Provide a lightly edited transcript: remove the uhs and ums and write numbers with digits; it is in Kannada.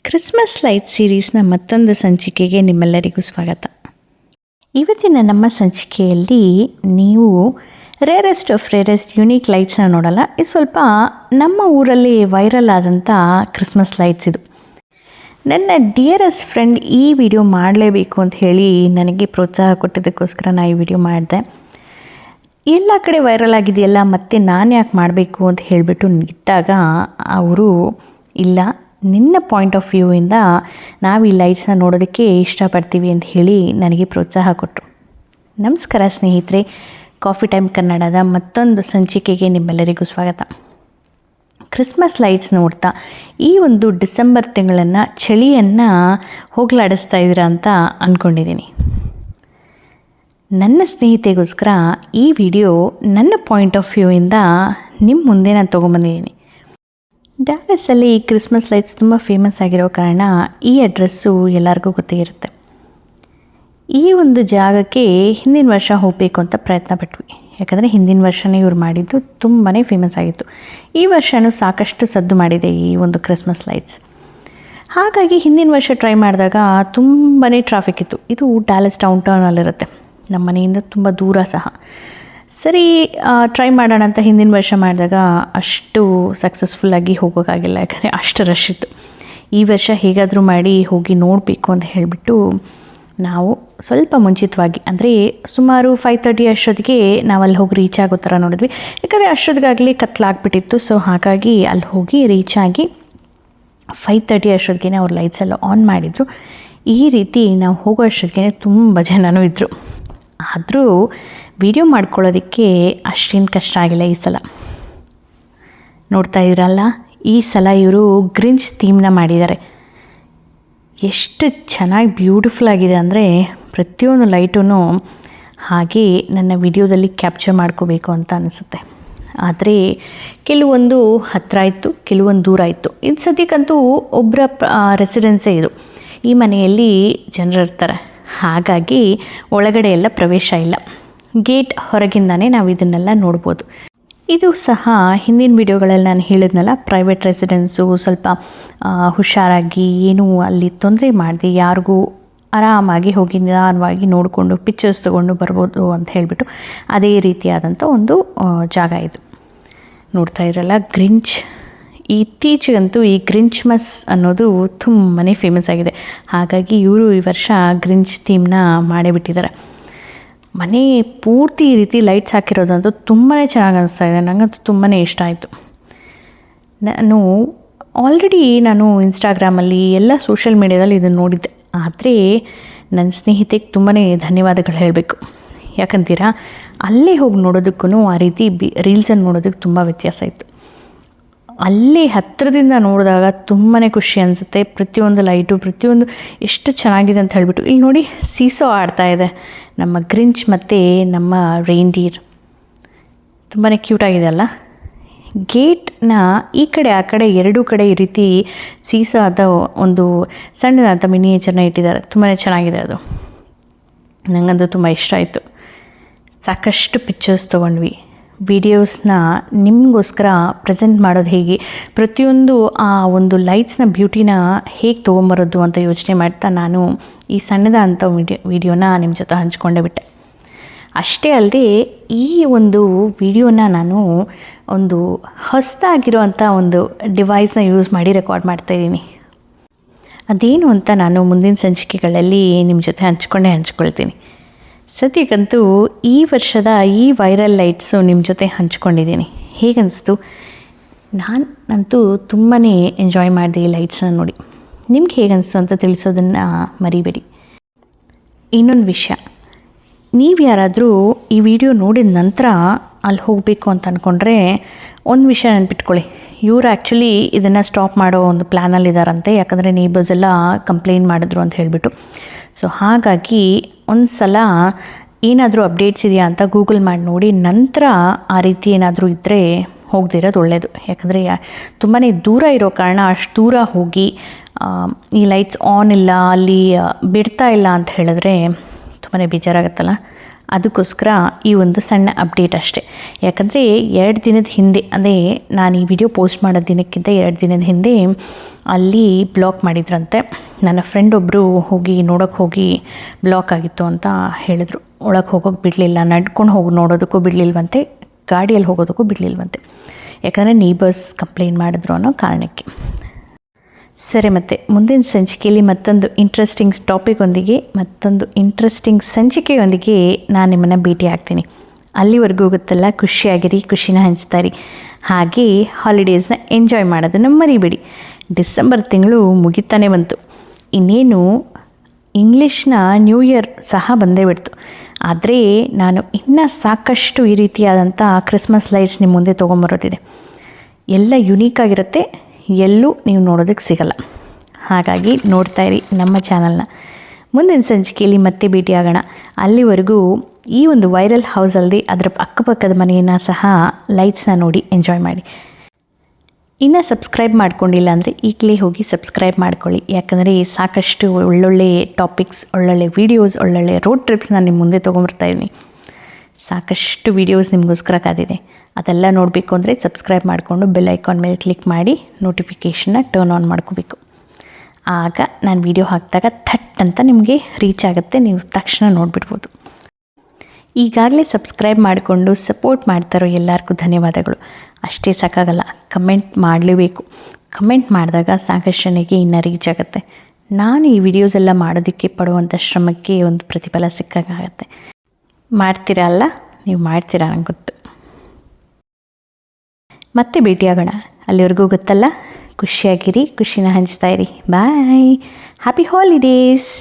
ಕ್ರಿಸ್ಮಸ್ ಲೈಟ್ ಸೀರೀಸ್ನ ಮತ್ತೊಂದು ಸಂಚಿಕೆಗೆ ನಿಮ್ಮೆಲ್ಲರಿಗೂ ಸ್ವಾಗತ. ಇವತ್ತಿನ ನಮ್ಮ ಸಂಚಿಕೆಯಲ್ಲಿ ನೀವು ರೇರೆಸ್ಟ್ ಆಫ್ ರೇರೆಸ್ಟ್ ಯುನೀಕ್ ಲೈಟ್ಸ್ನ ನೋಡಲ್ಲ. ಇದು ಸ್ವಲ್ಪ ನಮ್ಮ ಊರಲ್ಲಿ ವೈರಲ್ ಆದಂಥ ಕ್ರಿಸ್ಮಸ್ ಲೈಟ್ಸ್. ಇದು ನನ್ನ ಡಿಯರೆಸ್ಟ್ ಫ್ರೆಂಡ್ ಈ ವಿಡಿಯೋ ಮಾಡಲೇಬೇಕು ಅಂತ ಹೇಳಿ ನನಗೆ ಪ್ರೋತ್ಸಾಹ ಕೊಟ್ಟಿದ್ದಕ್ಕೋಸ್ಕರ ನಾನು ಈ ವಿಡಿಯೋ ಮಾಡಿದೆ. ಎಲ್ಲ ಕಡೆ ವೈರಲ್ ಆಗಿದೆಯಲ್ಲ, ಮತ್ತು ನಾನು ಯಾಕೆ ಮಾಡಬೇಕು ಅಂತ ಹೇಳಿಬಿಟ್ಟು ನಿಂತಾಗ ಅವರು ಇಲ್ಲ, ನಿನ್ನ ಪಾಯಿಂಟ್ ಆಫ್ ವ್ಯೂವಿಂದ ನಾವು ಈ ಲೈಟ್ಸ್ನ ನೋಡೋದಕ್ಕೆ ಇಷ್ಟಪಡ್ತೀವಿ ಅಂತ ಹೇಳಿ ನನಗೆ ಪ್ರೋತ್ಸಾಹ ಕೊಟ್ಟರು. ನಮಸ್ಕಾರ ಸ್ನೇಹಿತರೆ, ಕಾಫಿ ಟೈಮ್ ಕನ್ನಡದ ಮತ್ತೊಂದು ಸಂಚಿಕೆಗೆ ನಿಮ್ಮೆಲ್ಲರಿಗೂ ಸ್ವಾಗತ. ಕ್ರಿಸ್ಮಸ್ ಲೈಟ್ಸ್ ನೋಡ್ತಾ ಈ ಒಂದು ಡಿಸೆಂಬರ್ ತಿಂಗಳನ್ನು ಚಳಿಯನ್ನು ಹೋಗಲಾಡಿಸ್ತಾ ಇದ್ದೀರಾ ಅಂತ ಅಂದ್ಕೊಂಡಿದ್ದೀನಿ. ನನ್ನ ಸ್ನೇಹಿತೆಗೋಸ್ಕರ ಈ ವಿಡಿಯೋ ನನ್ನ ಪಾಯಿಂಟ್ ಆಫ್ ವ್ಯೂವಿಂದ ನಿಮ್ಮ ಮುಂದೆ ನಾನು ತೊಗೊಂಬಂದಿದ್ದೀನಿ. ಡ್ಯಾಲಸಲ್ಲಿ ಕ್ರಿಸ್ಮಸ್ ಲೈಟ್ಸ್ ತುಂಬ ಫೇಮಸ್ ಆಗಿರೋ ಕಾರಣ ಈ ಅಡ್ರೆಸ್ಸು ಎಲ್ಲರಿಗೂ ಗೊತ್ತೇ ಇರುತ್ತೆ. ಈ ಒಂದು ಜಾಗಕ್ಕೆ ಹಿಂದಿನ ವರ್ಷ ಹೋಗಬೇಕು ಅಂತ ಪ್ರಯತ್ನ ಪಟ್ವಿ. ಯಾಕಂದರೆ ಹಿಂದಿನ ವರ್ಷವೇ ಇವ್ರು ಮಾಡಿದ್ದು ತುಂಬಾ ಫೇಮಸ್ ಆಗಿತ್ತು. ಈ ವರ್ಷವೂ ಸಾಕಷ್ಟು ಸದ್ದು ಮಾಡಿದೆ ಈ ಒಂದು ಕ್ರಿಸ್ಮಸ್ ಲೈಟ್ಸ್. ಹಾಗಾಗಿ ಹಿಂದಿನ ವರ್ಷ ಟ್ರೈ ಮಾಡಿದಾಗ ತುಂಬಾ ಟ್ರಾಫಿಕ್ ಇತ್ತು. ಇದು ಡ್ಯಾಲಸ್ ಡೌನ್ ಟೌನಲ್ಲಿರುತ್ತೆ, ನಮ್ಮ ಮನೆಯಿಂದ ತುಂಬ ದೂರ ಸಹ. ಸರಿ, ಟ್ರೈ ಮಾಡೋಣ ಅಂತ ಹಿಂದಿನ ವರ್ಷ ಮಾಡಿದಾಗ ಅಷ್ಟು ಸಕ್ಸಸ್ಫುಲ್ಲಾಗಿ ಹೋಗೋಕ್ಕಾಗಿಲ್ಲ, ಯಾಕಂದರೆ ಅಷ್ಟು ರಶ್ ಇತ್ತು. ಈ ವರ್ಷ ಹೇಗಾದರೂ ಮಾಡಿ ಹೋಗಿ ನೋಡಬೇಕು ಅಂತ ಹೇಳಿಬಿಟ್ಟು ನಾವು ಸ್ವಲ್ಪ ಮುಂಚಿತವಾಗಿ, ಅಂದರೆ ಸುಮಾರು 5:30 ಅಷ್ಟೊತ್ತಿಗೆ ನಾವು ಅಲ್ಲಿ ಹೋಗಿ ರೀಚ್ ಆಗೋ ಥರ ನೋಡಿದ್ವಿ. ಯಾಕಂದರೆ ಅಷ್ಟೊತ್ತಿಗಾಗಲೇ ಕತ್ಲಾಗ್ಬಿಟ್ಟಿತ್ತು. ಸೊ ಹಾಗಾಗಿ ಅಲ್ಲಿ ಹೋಗಿ ರೀಚ್ ಆಗಿ 5:30 ಅಷ್ಟೊತ್ತಿಗೆ ಅವ್ರು ಲೈಟ್ಸ್ ಎಲ್ಲ ಆನ್ ಮಾಡಿದರು. ಈ ರೀತಿ ನಾವು ಹೋಗೋ ಅಷ್ಟೊತ್ತಿಗೆ ತುಂಬ ಜನನೂ ಇದ್ದರು. ಆದರೂ ವಿಡಿಯೋ ಮಾಡ್ಕೊಳ್ಳೋದಕ್ಕೆ ಅಷ್ಟೇನು ಕಷ್ಟ ಆಗಿಲ್ಲ. ಈ ಸಲ ನೋಡ್ತಾ ಇದ್ದೀರಲ್ಲ, ಈ ಸಲ ಇವರು ಗ್ರಿಂಚ್ ಥೀಮ್ನ ಮಾಡಿದ್ದಾರೆ. ಎಷ್ಟು ಚೆನ್ನಾಗಿ ಬ್ಯೂಟಿಫುಲ್ ಆಗಿದೆ ಅಂದರೆ ಪ್ರತಿಯೊಂದು ಲೈಟೂ ಹಾಗೆ ನನ್ನ ವಿಡಿಯೋದಲ್ಲಿ ಕ್ಯಾಪ್ಚರ್ ಮಾಡ್ಕೋಬೇಕು ಅಂತ ಅನಿಸುತ್ತೆ. ಆದರೆ ಕೆಲವೊಂದು ಹತ್ತಿರ ಇತ್ತು, ಕೆಲವೊಂದು ದೂರ ಇತ್ತು. ಇದು ಸದ್ಯಕ್ಕಂತೂ ಒಬ್ಬರ ರೆಸಿಡೆನ್ಸೇ ಇದು. ಈ ಮನೆಯಲ್ಲಿ ಜನರಿರ್ತಾರೆ, ಹಾಗಾಗಿ ಒಳಗಡೆ ಎಲ್ಲ ಪ್ರವೇಶ ಇಲ್ಲ. ಗೇಟ್ ಹೊರಗಿಂದನೇ ನಾವು ಇದನ್ನೆಲ್ಲ ನೋಡ್ಬೋದು. ಇದು ಸಹ ಹಿಂದಿನ ವಿಡಿಯೋಗಳಲ್ಲಿ ನಾನು ಹೇಳಿದ್ನಲ್ಲ, ಪ್ರೈವೇಟ್ ರೆಸಿಡೆನ್ಸು, ಸ್ವಲ್ಪ ಹುಷಾರಾಗಿ ಏನೂ ಅಲ್ಲಿ ತೊಂದರೆ ಮಾಡದೆ ಯಾರಿಗೂ ಆರಾಮಾಗಿ ಹೋಗಿ ನಿಧಾನವಾಗಿ ನೋಡಿಕೊಂಡು ಪಿಕ್ಚರ್ಸ್ ತೊಗೊಂಡು ಬರ್ಬೋದು ಅಂತ ಹೇಳಿಬಿಟ್ಟು ಅದೇ ರೀತಿಯಾದಂಥ ಒಂದು ಜಾಗ ಇದು. ನೋಡ್ತಾ ಇರಲ್ಲ, ಗ್ರಿಂಚ್. ಇತ್ತೀಚೆಗಂತೂ ಈ ಗ್ರಿಂಚ್ಮಸ್ ಅನ್ನೋದು ತುಂಬಾ ಫೇಮಸ್ ಆಗಿದೆ. ಹಾಗಾಗಿ ಇವರು ಈ ವರ್ಷ ಗ್ರಿಂಚ್ ಥೀಮ್ನ ಮಾಡೇ ಬಿಟ್ಟಿದ್ದಾರೆ. ಮನೆ ಪೂರ್ತಿ ಈ ರೀತಿ ಲೈಟ್ಸ್ ಹಾಕಿರೋದಂತೂ ತುಂಬಾ ಚೆನ್ನಾಗಿ ಅನಿಸ್ತಾ ಇದೆ. ನನಗಂತೂ ತುಂಬಾ ಇಷ್ಟ ಆಯಿತು. ನಾನು ಇನ್ಸ್ಟಾಗ್ರಾಮಲ್ಲಿ ಎಲ್ಲ ಸೋಷಿಯಲ್ ಮೀಡ್ಯಾದಲ್ಲಿ ಇದನ್ನು ನೋಡಿದ್ದೆ. ಆದರೆ ನನ್ನ ಸ್ನೇಹಿತೆಗೆ ತುಂಬಾ ಧನ್ಯವಾದಗಳು ಹೇಳಬೇಕು. ಯಾಕಂತೀರಾ, ಅಲ್ಲೇ ಹೋಗಿ ನೋಡೋದಕ್ಕೂ ಆ ರೀತಿ ರೀಲ್ಸನ್ನು ನೋಡೋದಕ್ಕೆ ತುಂಬ ವ್ಯತ್ಯಾಸ ಇತ್ತು. ಅಲ್ಲೇ ಹತ್ತಿರದಿಂದ ನೋಡಿದಾಗ ತುಂಬಾ ಖುಷಿ ಅನಿಸುತ್ತೆ. ಪ್ರತಿಯೊಂದು ಲೈಟು, ಪ್ರತಿಯೊಂದು ಎಷ್ಟು ಚೆನ್ನಾಗಿದೆ ಅಂತ ಹೇಳಿಬಿಟ್ಟು. ಇಲ್ಲಿ ನೋಡಿ, ಸೀಸೋ ಆಡ್ತಾ ಇದೆ ನಮ್ಮ ಗ್ರಿಂಚ್ ಮತ್ತು ನಮ್ಮ ರೈನ್ಡಿಯರ್. ತುಂಬಾ ಕ್ಯೂಟಾಗಿದೆ ಅಲ್ಲ. ಗೇಟ್ನ ಈ ಕಡೆ ಆ ಕಡೆ ಎರಡೂ ಕಡೆ ಈ ರೀತಿ ಸೀಸೋ ಆದ ಒಂದು ಸಣ್ಣದಾದಂಥ ಮಿನಿಯೇಚರ್ನ ಇಟ್ಟಿದ್ದಾರೆ. ತುಂಬಾ ಚೆನ್ನಾಗಿದೆ ಅದು. ನನಗಂತೂ ತುಂಬ ಇಷ್ಟ ಆಯಿತು. ಸಾಕಷ್ಟು ಪಿಕ್ಚರ್ಸ್ ತೊಗೊಂಡ್ವಿ. ವಿಡಿಯೋಸ್ನ ನಿಮಗೋಸ್ಕರ ಪ್ರೆಸೆಂಟ್ ಮಾಡೋದು ಹೇಗೆ, ಪ್ರತಿಯೊಂದು ಆ ಒಂದು ಲೈಟ್ಸ್ನ ಬ್ಯೂಟಿನ ಹೇಗೆ ತೊಗೊಂಬರೋದು ಅಂತ ಯೋಚನೆ ಮಾಡ್ತಾ ನಾನು ಈ ಸಣ್ಣದಾದಂಥ ವಿಡಿಯೋನ ನಿಮ್ಮ ಜೊತೆ ಹಂಚ್ಕೊಂಡೇ ಬಿಟ್ಟೆ. ಅಷ್ಟೇ ಅಲ್ಲದೆ ಈ ಒಂದು ವಿಡಿಯೋನ ನಾನು ಒಂದು ಹೊಸದಾಗಿರೋವಂಥ ಒಂದು ಡಿವೈಸ್ನ ಯೂಸ್ ಮಾಡಿ ರೆಕಾರ್ಡ್ ಮಾಡ್ತಾಯಿದ್ದೀನಿ. ಅದೇನು ಅಂತ ನಾನು ಮುಂದಿನ ಸಂಚಿಕೆಗಳಲ್ಲಿ ನಿಮ್ಮ ಜೊತೆ ಹಂಚ್ಕೊಳ್ತೀನಿ. ಸದ್ಯಕ್ಕಂತೂ ಈ ವರ್ಷದ ಈ ವೈರಲ್ ಲೈಟ್ಸು ನಿಮ್ಮ ಜೊತೆ ಹಂಚ್ಕೊಂಡಿದ್ದೀನಿ. ಹೇಗನ್ನಿಸ್ತು? ನಾನಂತೂ ತುಂಬಾ ಎಂಜಾಯ್ ಮಾಡಿದೆ ಈ ಲೈಟ್ಸನ್ನ ನೋಡಿ. ನಿಮ್ಗೆ ಹೇಗನ್ನಿಸ್ತು ಅಂತ ತಿಳಿಸೋದನ್ನು ಮರಿಬೇಡಿ. ಇನ್ನೊಂದು ವಿಷಯ, ನೀವು ಯಾರಾದರೂ ಈ ವಿಡಿಯೋ ನೋಡಿದ ನಂತರ ಅಲ್ಲಿ ಹೋಗಬೇಕು ಅಂತ ಅಂದ್ಕೊಂಡ್ರೆ ಒಂದು ವಿಷಯ ನೆನ್ಪಿಟ್ಕೊಳ್ಳಿ. ಇವರು ಆ್ಯಕ್ಚುಲಿ ಇದನ್ನು ಸ್ಟಾಪ್ ಮಾಡೋ ಒಂದು ಪ್ಲ್ಯಾನಲ್ಲಿದ್ದಾರಂತೆ. ಯಾಕಂದರೆ ನೇಬರ್ಸ್ ಎಲ್ಲ ಕಂಪ್ಲೇಂಟ್ ಮಾಡಿದ್ರು ಅಂತ ಹೇಳಿಬಿಟ್ಟು. ಸೊ ಹಾಗಾಗಿ ಒಂದು ಸಲ ಏನಾದರೂ ಅಪ್ಡೇಟ್ಸ್ ಇದೆಯಾ ಅಂತ ಗೂಗಲ್ ಮಾಡಿ ನೋಡಿ, ನಂತರ ಆ ರೀತಿ ಏನಾದರೂ ಇದ್ದರೆ ಹೋಗದಿರೋದು ಒಳ್ಳೆಯದು. ಯಾಕಂದರೆ ತುಂಬಾ ದೂರ ಇರೋ ಕಾರಣ ಅಷ್ಟು ದೂರ ಹೋಗಿ ಈ ಲೈಟ್ಸ್ ಆನ್ ಇಲ್ಲ, ಅಲ್ಲಿ ಬಿಡ್ತಾ ಇಲ್ಲ ಅಂತ ಹೇಳಿದ್ರೆ ತುಂಬಾ ಬೇಜಾರಾಗುತ್ತಲ್ಲ, ಅದಕ್ಕೋಸ್ಕರ ಈ ಒಂದು ಸಣ್ಣ ಅಪ್ಡೇಟ್ ಅಷ್ಟೇ. ಯಾಕಂದರೆ 2 ದಿನದ ಹಿಂದೆ, ಅಂದರೆ ನಾನು ಈ ವಿಡಿಯೋ ಪೋಸ್ಟ್ ಮಾಡೋ ದಿನಕ್ಕಿಂತ 2 ದಿನದ ಹಿಂದೆ ಅಲ್ಲಿ ಬ್ಲಾಕ್ ಮಾಡಿದ್ರಂತೆ. ನನ್ನ ಫ್ರೆಂಡ್ ಒಬ್ಬರು ಹೋಗಿ ನೋಡೋಕ್ಕೆ ಹೋಗಿ ಬ್ಲಾಕ್ ಆಗಿತ್ತು ಅಂತ ಹೇಳಿದ್ರು. ಒಳಗೆ ಹೋಗೋಕ್ಕೆ ಬಿಡಲಿಲ್ಲ, ನಡ್ಕೊಂಡು ಹೋಗಿ ನೋಡೋದಕ್ಕೂ ಬಿಡಲಿಲ್ವಂತೆ, ಗಾಡಿಯಲ್ಲಿ ಹೋಗೋದಕ್ಕೂ ಬಿಡಲಿಲ್ವಂತೆ. ಯಾಕಂದರೆ ನೇಬರ್ಸ್ ಕಂಪ್ಲೇಂಟ್ ಮಾಡಿದ್ರು ಅನ್ನೋ ಕಾರಣಕ್ಕೆ. ಸರಿ, ಮತ್ತು ಮುಂದಿನ ಸಂಚಿಕೆಯಲ್ಲಿ ಮತ್ತೊಂದು ಇಂಟ್ರೆಸ್ಟಿಂಗ್ ಟಾಪಿಕೊಂದಿಗೆ, ಮತ್ತೊಂದು ಇಂಟ್ರೆಸ್ಟಿಂಗ್ ಸಂಚಿಕೆಯೊಂದಿಗೆ ನಾನು ನಿಮ್ಮನ್ನು ಭೇಟಿ ಆಗ್ತೀನಿ. ಅಲ್ಲಿವರೆಗೂ ಗೊತ್ತಲ್ಲ, ಖುಷಿಯಾಗಿರಿ, ಖುಷಿನ ಹಂಚ್ತಾರಿ. ಹಾಗೆ ಹಾಲಿಡೇಸ್ನ ಎಂಜಾಯ್ ಮಾಡೋದನ್ನು ಮರಿಬೇಡಿ. ಡಿಸೆಂಬರ್ ತಿಂಗಳು ಮುಗಿತಾನೆ ಬಂತು. ಇನ್ನೇನು ಇಂಗ್ಲೀಷ್ನ ನ್ಯೂ ಇಯರ್ ಸಹ ಬಂದೇ ಬಿಡ್ತು. ಆದರೆ ನಾನು ಇನ್ನೂ ಸಾಕಷ್ಟು ಈ ರೀತಿಯಾದಂಥ ಕ್ರಿಸ್ಮಸ್ ಲೈಟ್ಸ್ ನಿಮ್ಮ ಮುಂದೆ ತೊಗೊಂಬರೋದಿದೆ. ಎಲ್ಲ ಯುನೀಕಾಗಿರುತ್ತೆ, ಎಲ್ಲೂ ನೀವು ನೋಡೋದಕ್ಕೆ ಸಿಗಲ್ಲ. ಹಾಗಾಗಿ ನೋಡ್ತಾ ಇರಿ ನಮ್ಮ ಚಾನಲ್ನ. ಮುಂದಿನ ಸಂಚಿಕೆಯಲ್ಲಿ ಮತ್ತೆ ಭೇಟಿಯಾಗೋಣ. ಅಲ್ಲಿವರೆಗೂ ಈ ಒಂದು ವೈರಲ್ ಹೌಸ್ ಅಲ್ಲದೆ ಅದರ ಅಕ್ಕಪಕ್ಕದ ಮನೆಯನ್ನು ಸಹ ಲೈಟ್ಸ್ನ ನೋಡಿ ಎಂಜಾಯ್ ಮಾಡಿ. ಇನ್ನು ಸಬ್ಸ್ಕ್ರೈಬ್ ಮಾಡ್ಕೊಂಡಿಲ್ಲ ಅಂದರೆ ಈಗಲೇ ಹೋಗಿ ಸಬ್ಸ್ಕ್ರೈಬ್ ಮಾಡ್ಕೊಳ್ಳಿ. ಯಾಕಂದರೆ ಸಾಕಷ್ಟು ಒಳ್ಳೊಳ್ಳೆ ಟಾಪಿಕ್ಸ್, ಒಳ್ಳೊಳ್ಳೆ ವೀಡಿಯೋಸ್, ಒಳ್ಳೊಳ್ಳೆ ರೋಡ್ ಟ್ರಿಪ್ಸ್ ನಾನು ನಿಮ್ಮ ಮುಂದೆ ತೊಗೊಂಬರ್ತಾಯಿದ್ದೀನಿ. ಸಾಕಷ್ಟು ವೀಡಿಯೋಸ್ ನಿಮಗೋಸ್ಕರ ಕಾದಿದೆ. ಅದೆಲ್ಲ ನೋಡಬೇಕು ಅಂದರೆ ಸಬ್ಸ್ಕ್ರೈಬ್ ಮಾಡಿಕೊಂಡು ಬೆಲ್ ಐಕಾನ್ ಮೇಲೆ ಕ್ಲಿಕ್ ಮಾಡಿ ನೋಟಿಫಿಕೇಷನ್ನ ಟರ್ನ್ ಆನ್ ಮಾಡ್ಕೋಬೇಕು. ಆಗ ನಾನು ವೀಡಿಯೋ ಹಾಕಿದಾಗ ಥಟ್ ಅಂತ ನಿಮಗೆ ರೀಚ್ ಆಗುತ್ತೆ, ನೀವು ತಕ್ಷಣ ನೋಡಿಬಿಡ್ಬೋದು. ಈಗಾಗಲೇ ಸಬ್ಸ್ಕ್ರೈಬ್ ಮಾಡಿಕೊಂಡು ಸಪೋರ್ಟ್ ಮಾಡ್ತಾರೋ ಎಲ್ಲರಿಗೂ ಧನ್ಯವಾದಗಳು. ಅಷ್ಟೇ ಸಾಕಾಗಲ್ಲ, ಕಮೆಂಟ್ ಮಾಡಲೇಬೇಕು. ಕಮೆಂಟ್ ಮಾಡಿದಾಗ ಸಾಕಷ್ಟು ಜನಕ್ಕೆ ಇನ್ನೂ ರೀಚ್ ಆಗುತ್ತೆ. ನಾನು ಈ ವಿಡಿಯೋಸ್ ಎಲ್ಲ ಮಾಡೋದಕ್ಕೆ ಪಡುವಂಥ ಶ್ರಮಕ್ಕೆ ಒಂದು ಪ್ರತಿಫಲ ಸಿಕ್ಕಾಗುತ್ತೆ. ಮಾಡ್ತೀರಾ ಅಲ್ಲ? ನೀವು ಮಾಡ್ತೀರಾ ನಂಗೆ ಗೊತ್ತು. ಮತ್ತೆ ಭೇಟಿಯಾಗೋಣ. ಅಲ್ಲಿವರೆಗೂ ಗೊತ್ತಲ್ಲ, ಖುಷಿಯಾಗಿರಿ, ಖುಷಿನ ಹಂಚ್ತಾ ಇರಿ. ಬಾಯ್, ಹ್ಯಾಪಿ ಹಾಲಿಡೇಸ್.